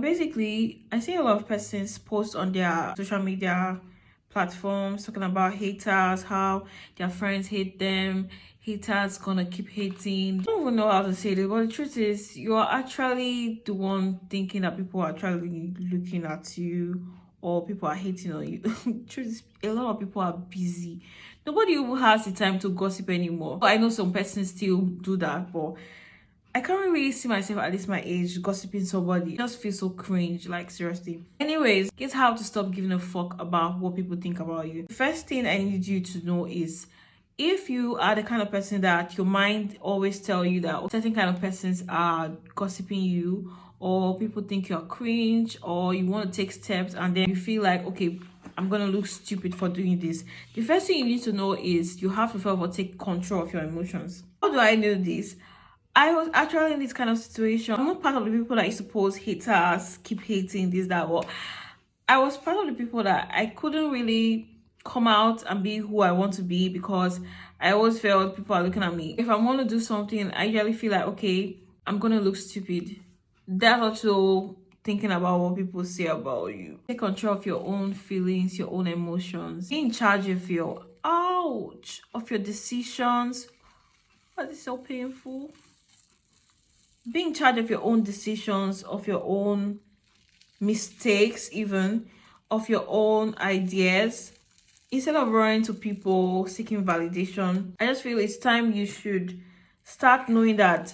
Basically, I see a lot of persons post on their social media platforms talking about haters, how their friends hate them, haters gonna keep hating. I don't even know how to say this, but the truth is, you are actually the one thinking that people are actually looking at you or people are hating on you. Truth is, a lot of people are busy. Nobody even has the time to gossip anymore. I know some persons still do that, but I can't really see myself at this my age gossiping somebody. It just feels so cringe, like seriously. Anyways, here's how to stop giving a fuck about what people think about you. The first thing I need you to know is if you are the kind of person that your mind always tell you that certain kind of persons are gossiping you, or people think you're cringe, or you want to take steps and then you feel like, okay, I'm gonna look stupid for doing this. The first thing you need to know is you have to first of all take control of your emotions. How do I know this? I was actually in this kind of situation. I'm not part of the people that used to post haters, keep hating this, that, what. I was part of the people that I couldn't really come out and be who I want to be because I always felt people are looking at me. If I want to do something, I usually feel like, okay, I'm gonna look stupid. That's also thinking about what people say about you. Take control of your own feelings, your own emotions. Be in charge of your of your decisions. But it's so painful. Be in charge of your own decisions, of your own mistakes, even of your own ideas. Instead of running to people seeking validation, I just feel it's time you should start knowing that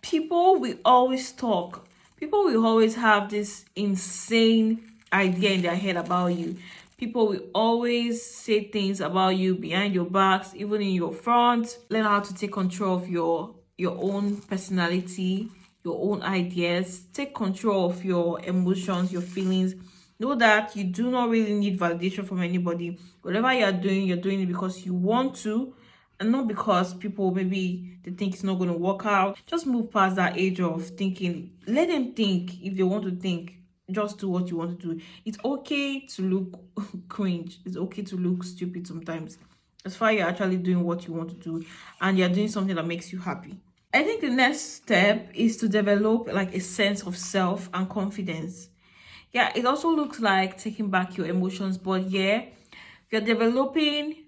people will always talk. People will always have this insane idea in their head about you. People will always say things about you behind your backs, even in your front. Learn how to take control of your own personality, your own ideas. Take control of your emotions, your feelings. Know that you do not really need validation from anybody. Whatever you're doing it because you want to, and not because people maybe they think it's not going to work out. Just move past that age of thinking. Let them think if they want to think. Just do what you want to do. It's okay to look cringe. It's okay to look stupid sometimes. As far as you're actually doing what you want to do and you're doing something that makes you happy. I think the next step is to develop like a sense of self and confidence. Yeah, it also looks like taking back your emotions, but yeah, you're developing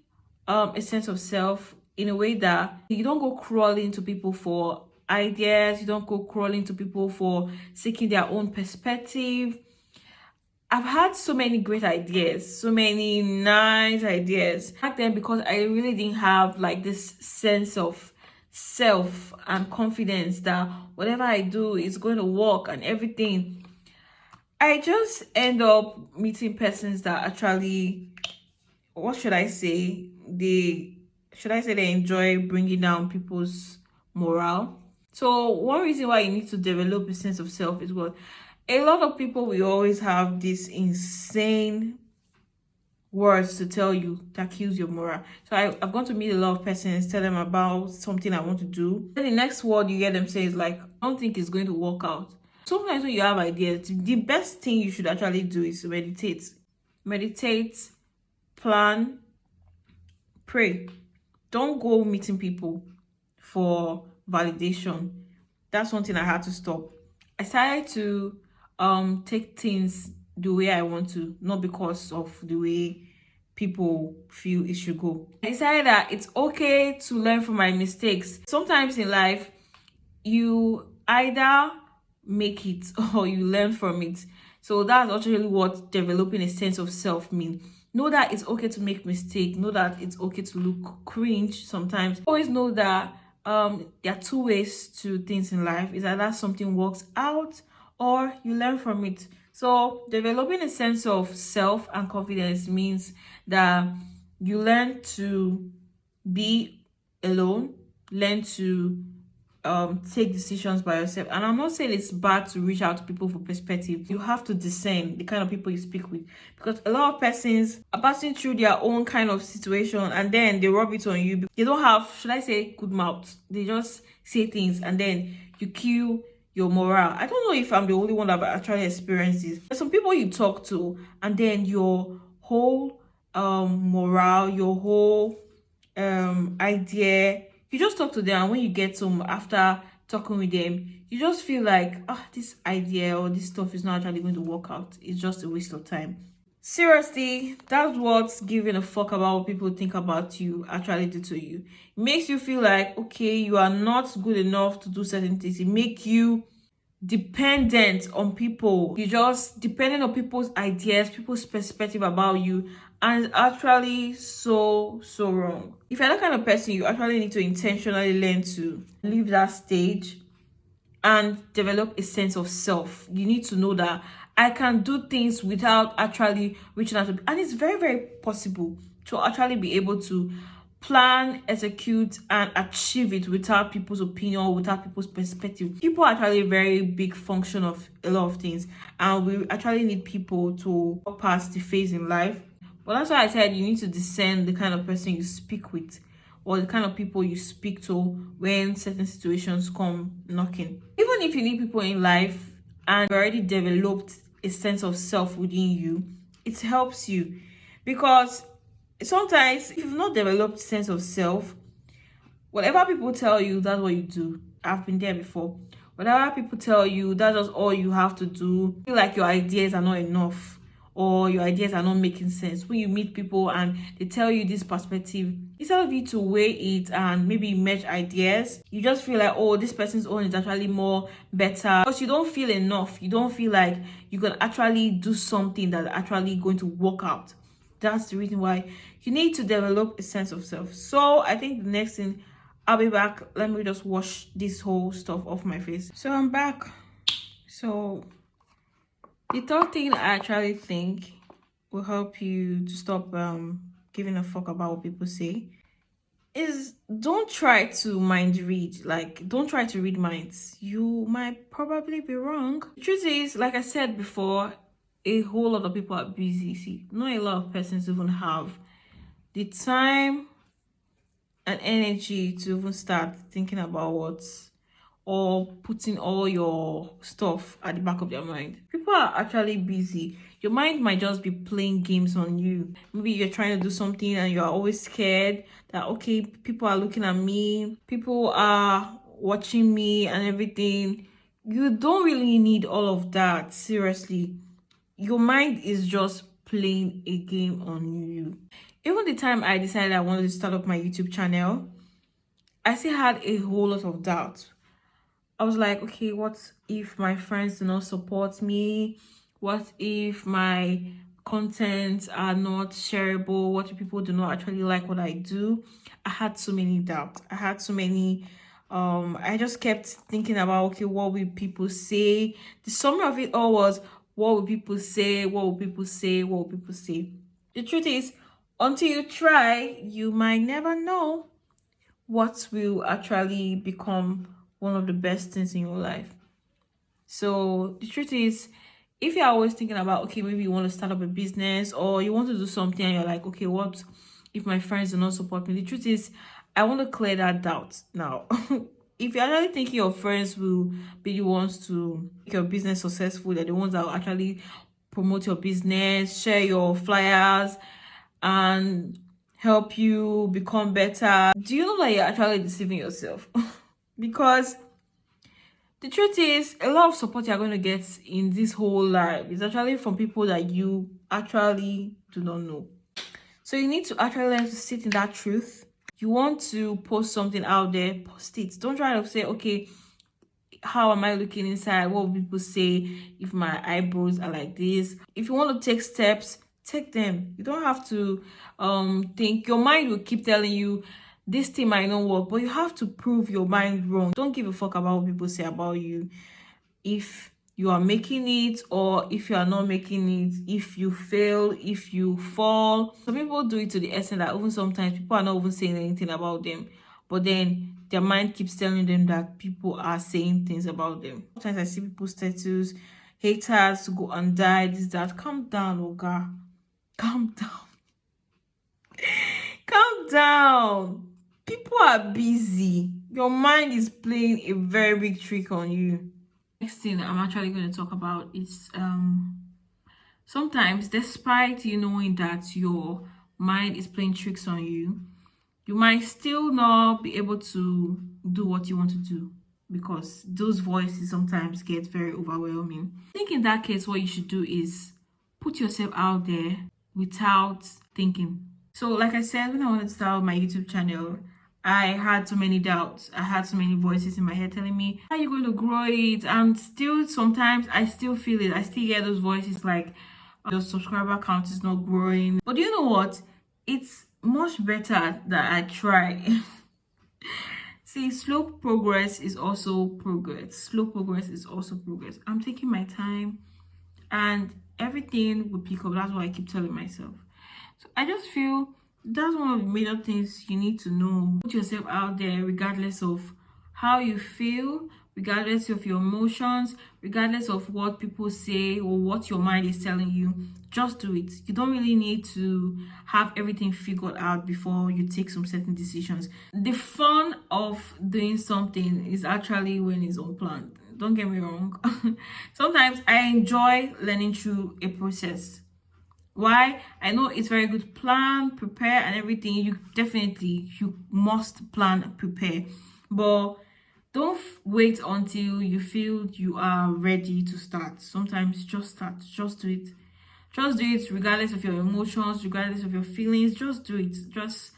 a sense of self in a way that you don't go crawling to people for ideas, you don't go crawling to people for seeking their own perspective. I've had so many great ideas, so many nice ideas back then because I really didn't have like this sense of self and confidence that whatever I do is going to work and everything. I just end up meeting persons that actually, what should I say? They enjoy bringing down people's morale. So one reason why you need to develop a sense of self is what a lot of people will always have this insane words to tell you that kills your morale. So I've gone to meet a lot of persons, tell them about something I want to do. Then the next word you get them say is like, I don't think it's going to work out. Sometimes when you have ideas, the best thing you should actually do is to meditate. Meditate, plan, pray. Don't go meeting people for validation. That's one thing I had to stop. I started to take things the way I want to, not because of the way people feel it should go. I decided that it's okay to learn from my mistakes. Sometimes in life, you either make it or you learn from it. So that's actually what developing a sense of self means. Know that it's okay to make mistakes. Know that it's okay to look cringe sometimes. Always know that there are two ways to things in life. Is either something works out or you learn from it. So developing a sense of self and confidence means that you learn to be alone, learn to take decisions by yourself. And I'm not saying it's bad to reach out to people for perspective. You have to discern the kind of people you speak with, because a lot of persons are passing through their own kind of situation and then they rub it on you. They don't have, should I say, good mouth. They just say things and then you kill your morale. I don't know if I'm the only one that actually experienced this. There's some people you talk to and then your whole morale, your whole idea, you just talk to them, and when you get some after talking with them, you just feel like, this idea or this stuff is not actually going to work out. It's just a waste of time. Seriously, that's what giving a fuck about what people think about you actually do to you. It makes you feel like, okay, you are not good enough to do certain things. It makes you dependent on people. You just dependent on people's ideas, people's perspective about you, and it's actually so wrong. If you're that kind of person, you actually need to intentionally learn to leave that stage and develop a sense of self. You need to know that I can do things without actually reaching out to, and it's very possible to actually be able to plan, execute, and achieve it without people's opinion, without people's perspective. People are actually a very big function of a lot of things, and we actually need people to pass the phase in life. But that's why I said you need to discern the kind of person you speak with, or the kind of people you speak to when certain situations come knocking. Even if you need people in life and you've already developed a sense of self within you, it helps you, because sometimes if you've not developed a sense of self, whatever people tell you, that's what you do. I've been there before. Whatever people tell you, that's just all you have to do. Feel like your ideas are not enough, or your ideas are not making sense. When you meet people and they tell you this perspective, instead of you to weigh it and maybe merge ideas, you just feel like, oh, this person's own is actually more better, because you don't feel enough. You don't feel like you can actually do something that's actually going to work out. That's the reason why you need to develop a sense of self. So I think the next thing, I'll be back. Let me just wash this whole stuff off my face. So I'm back. So the third thing I actually think will help you to stop giving a fuck about what people say is, don't try to mind read. Like, don't try to read minds. You might probably be wrong. The truth is, like I said before, a whole lot of people are busy. See, not a lot of persons even have the time and energy to even start thinking about what's, or putting all your stuff at the back of their mind. People are actually busy. Your mind might just be playing games on you. Maybe you're trying to do something and you're always scared that, okay, people are looking at me, people are watching me and everything. You don't really need all of that. Seriously, your mind is just playing a game on you. Even the time I decided I wanted to start up my YouTube channel, I still had a whole lot of doubt. I was like, okay, what if my friends do not support me? What if my contents are not shareable? What if people do not actually like what I do? I had so many doubts. I had so many I just kept thinking about, okay, what will people say? The summary of it all was, what will people say? What will people say? What will people say? The truth is, until you try, you might never know what will actually become one of the best things in your life. So the truth is, if you're always thinking about, okay, maybe you want to start up a business or you want to do something and you're like, okay, what if my friends do not support me? The truth is, I want to clear that doubt now. If you're actually thinking your friends will be the ones to make your business successful, they're the ones that will actually promote your business, share your flyers, and help you become better, do you know that you're actually deceiving yourself? Because the truth is, a lot of support you're going to get in this whole life is actually from people that you actually do not know. So you need to actually learn to sit in that truth. You want to post something out there, post it. Don't try to say, okay, how am I looking inside? What will people say if my eyebrows are like this? If you want to take steps, take them. You don't have to think. Your mind will keep telling you this thing might not work, but you have to prove your mind wrong. Don't give a fuck about what people say about you. If you are making it or if you are not making it, if you fail, if you fall. Some people do it to the extent that even sometimes people are not even saying anything about them, but then their mind keeps telling them that people are saying things about them. Sometimes I see people's status, haters to go and die, this, that. Calm down, Oga. Calm down. Calm down. People are busy. Your mind is playing a very big trick on you. Next thing I'm actually going to talk about is sometimes, despite you knowing that your mind is playing tricks on you, you might still not be able to do what you want to do. because those voices sometimes get very overwhelming. I think in that case, what you should do is put yourself out there without thinking. So like I said, when I wanted to start my YouTube channel, I had so many doubts. I had so many voices in my head telling me, how are you going to grow it? And still, sometimes I still feel it. I still hear those voices like, your subscriber count is not growing. But you know what? It's much better that I try. See, slow progress is also progress. Slow progress is also progress. I'm taking my time and everything will pick up. That's what I keep telling myself. So I just feel that's one of the major things you need to know. Put yourself out there regardless of how you feel, regardless of your emotions, regardless of what people say or what your mind is telling you. Just do it. You don't really need to have everything figured out before you take some certain decisions. The fun of doing something is actually when it's unplanned. Don't get me wrong. Sometimes I enjoy learning through a process. Why? I know it's very good to plan, prepare, and everything. You must plan and prepare, but don't wait until you feel you are ready to start. Sometimes just start. Just do it. Just do it regardless of your emotions, regardless of your feelings. Just do it. Just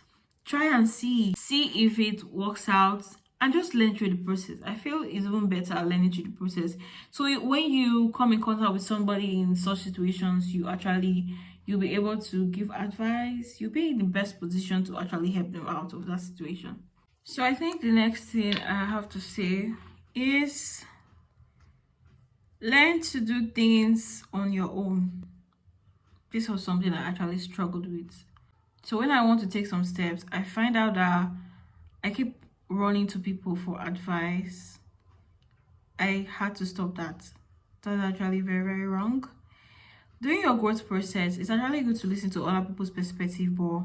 try and see if it works out, and just learn through the process. I feel it's even better learning through the process. So when you come in contact with somebody in such situations, you'll be able to give advice. You'll be in the best position to actually help them out of that situation. So I think the next thing I have to say is learn to do things on your own. This was something I actually struggled with. So when I want to take some steps, I find out that I keep running to people for advice. I had to stop that. That's actually very, very wrong. During your growth process, it's actually good to listen to other people's perspective, but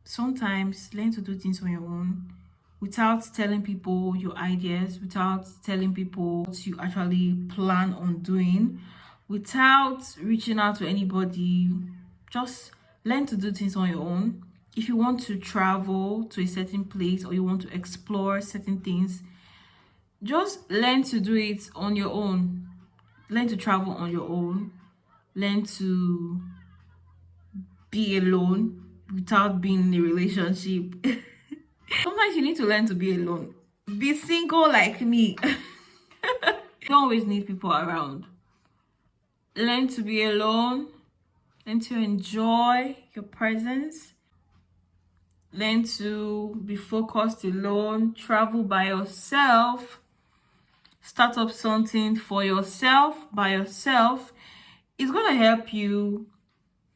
sometimes learn to do things on your own without telling people your ideas, without telling people what you actually plan on doing, without reaching out to anybody. Just learn to do things on your own. If you want to travel to a certain place or you want to explore certain things, just learn to do it on your own. Learn to travel on your own. Learn to be alone without being in a relationship. Sometimes you need to learn to be alone. Be single like me. You don't always need people around. Learn to be alone. Learn to enjoy your presence. Learn to be focused alone. Travel by yourself. Start up something for yourself, by yourself. It's going to help you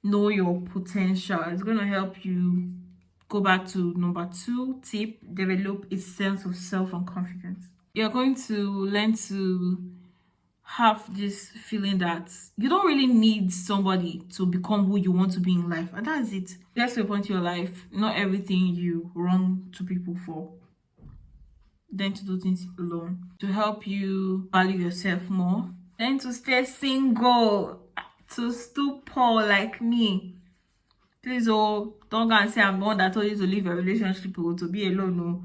know your potential. It's going to help you go back to number 2 tip, develop a sense of self and confidence. You're going to learn to have this feeling that you don't really need somebody to become who you want to be in life, and that's it. That's the point of your life. Not everything you run to people for. Then to do things alone to help you value yourself more. Then to stay single, to stupor like me. Please, don't go and say I'm the one that told you to leave a relationship or to be alone. No.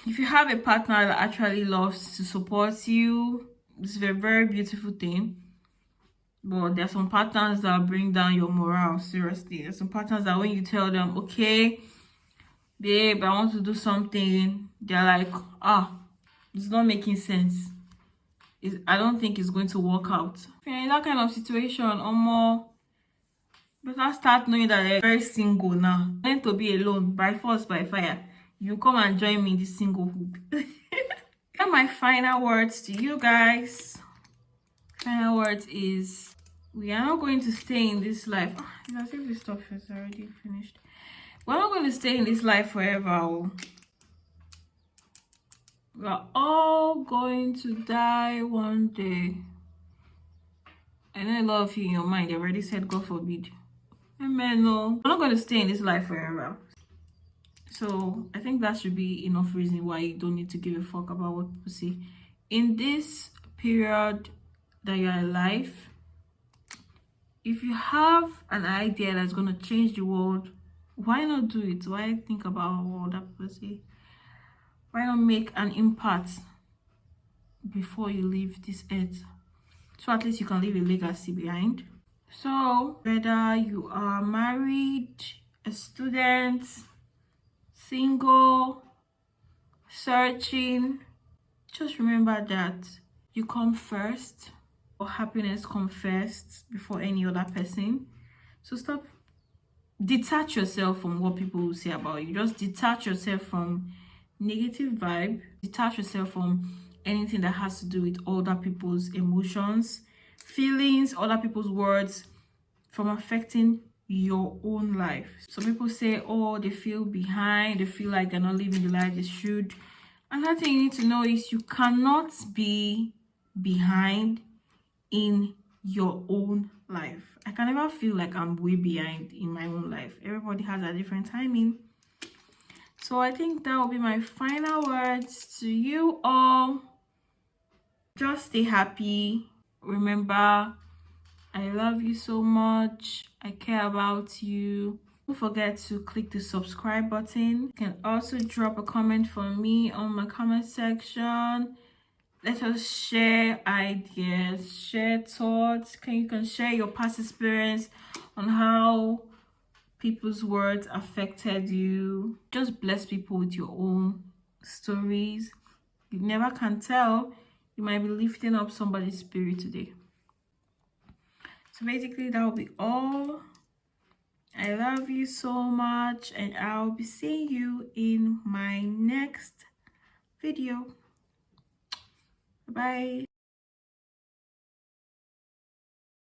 If you have a partner that actually loves to support you, it's a very beautiful thing. But there are some partners that bring down your morale. Seriously, there's some partners that when you tell them, okay, babe, I want to do something, they're like, it's not making sense. I don't think it's going to work out. If you're in that kind of situation, or more, better start knowing that they're very single now. Learn to be alone by force, by fire. You come and join me in this singlehood. And my final words to you guys. Final words is, we are not going to stay in this life. It's as if this stuff is already finished. We're not going to stay in this life forever. We are all going to die one day. I know a lot of you in your mind already said, God forbid. Amen. No, we're not going to stay in this life forever. So I think that should be enough reason why you don't need to give a fuck about what people say. In this period that you're alive, if you have an idea that's going to change the world, why not do it? Why think about what other people say? Why not make an impact? before you leave this earth, so at least you can leave a legacy behind. So whether you are married, a student, single, searching, just remember that you come first, or happiness comes first before any other person. So stop, detach yourself from what people will say about you. Just detach yourself from negative vibe, detach yourself from anything that has to do with other people's emotions, feelings, other people's words, from affecting your own life. So people say, oh, they feel behind, they feel like they're not living the life they should. Another thing you need to know is you cannot be behind in your own life. I can never feel like I'm way behind in my own life. Everybody has a different timing. So I think that will be my final words to you all. Just stay happy. Remember, I love you so much. I care about you. Don't forget to click the subscribe button. You can also drop a comment for me on my comment section. Let us share ideas, share thoughts. You can share your past experience on how people's words affected you. Just bless people with your own stories. You never can tell. You might be lifting up somebody's spirit today. So basically, that will be all. I love you so much, and I'll be seeing you in my next video. Bye.